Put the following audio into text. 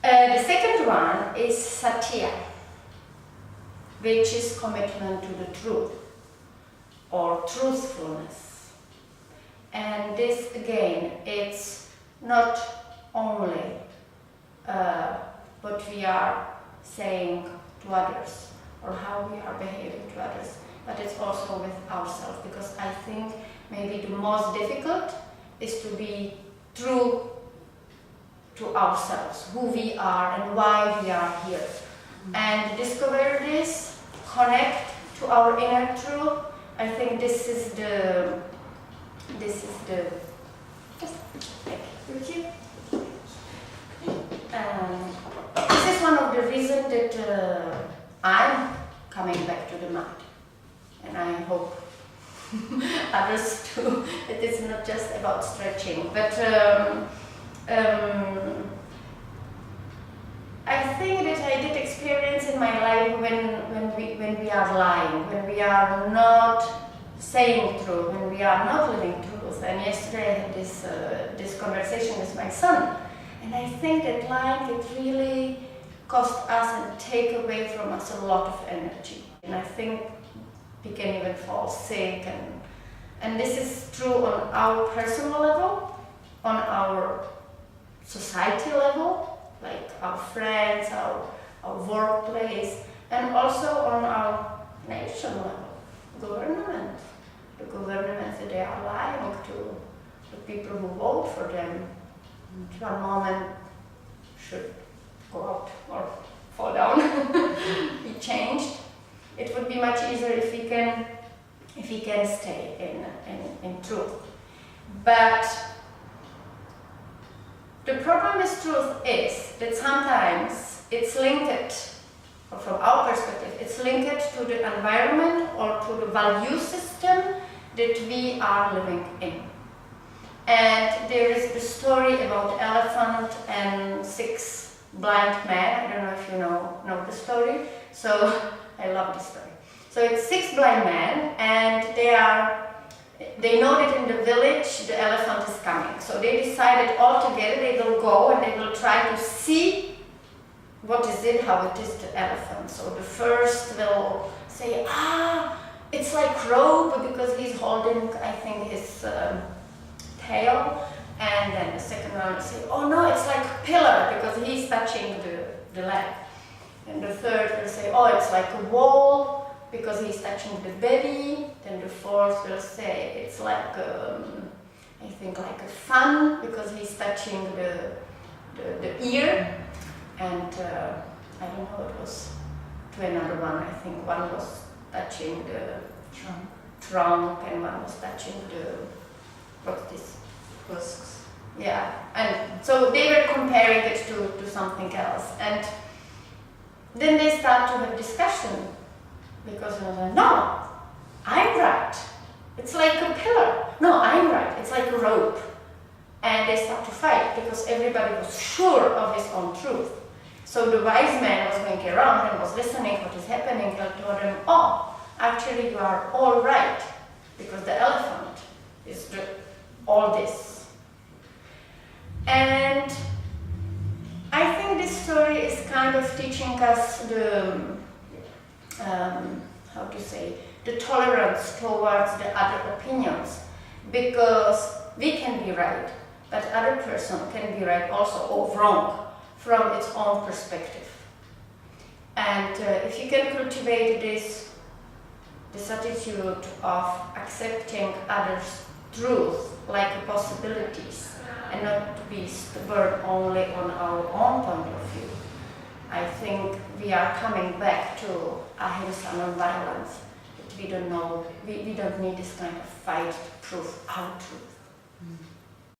The second one is Satya, which is commitment to the truth or truthfulness. And this again, it's not only what we are saying to others or how we are behaving to others, but it's also with ourselves, because I think maybe the most difficult is to be true to ourselves, who we are and why we are here. And discover this, connect to our inner truth. I think this is the just thank you. This is one of the reasons that I'm coming back to the mat, and I hope others too. That it's not just about stretching, but I think that I did experience in my life when we are lying, when we are not saying truth, when we are not living truth. And yesterday I had this conversation with my son, and I think that lying, it really cost us and take away from us a lot of energy. And I think we can even fall sick, and this is true on our personal level, on our society level, like our friends, our workplace, and also on our nation level, government. The governments, that they are lying to the people who vote for them. One moment should go out or fall down, be changed. It would be much easier if we can stay in truth. But the problem with truth is that sometimes it's linked, or from our perspective, it's linked to the environment or to the value system that we are living in. And there is the story about the elephant and 6 blind men. I don't know if you know the story. So I love this story. So it's 6 blind men, and they know that in the village the elephant is coming. So they decided all together they will go and they will try to see what is it, how it is the elephant. So the first will say, it's like rope, because he's holding, I think, his tail. And then the second one will say, oh no, it's like a pillar, because he's touching the leg. And the third will say, oh, it's like a wall, because he's touching the belly. Then the fourth will say, it's like, I think, like a fan, because he's touching the ear. And I don't know, it was to another one. I think one was touching the trunk, and one was touching what's this? Husks. Yeah, and so they were comparing it to something else. And then they start to have discussion, because they like, no, I'm right. It's like a pillar. No, I'm right. It's like a rope. And they start to fight, because everybody was sure of his own truth. So the wise man was going around and was listening what is happening, and told them, oh, actually you are all right, because the elephant is all this. And I think this story is kind of teaching us the tolerance towards the other opinions, because we can be right, but other person can be right also or wrong from its own perspective. And if you can cultivate this attitude of accepting others' truth like possibilities, and not to be stubborn only on our own point of view, I think we are coming back to ahimsa, non-violence. We don't need this kind of fight to prove our truth.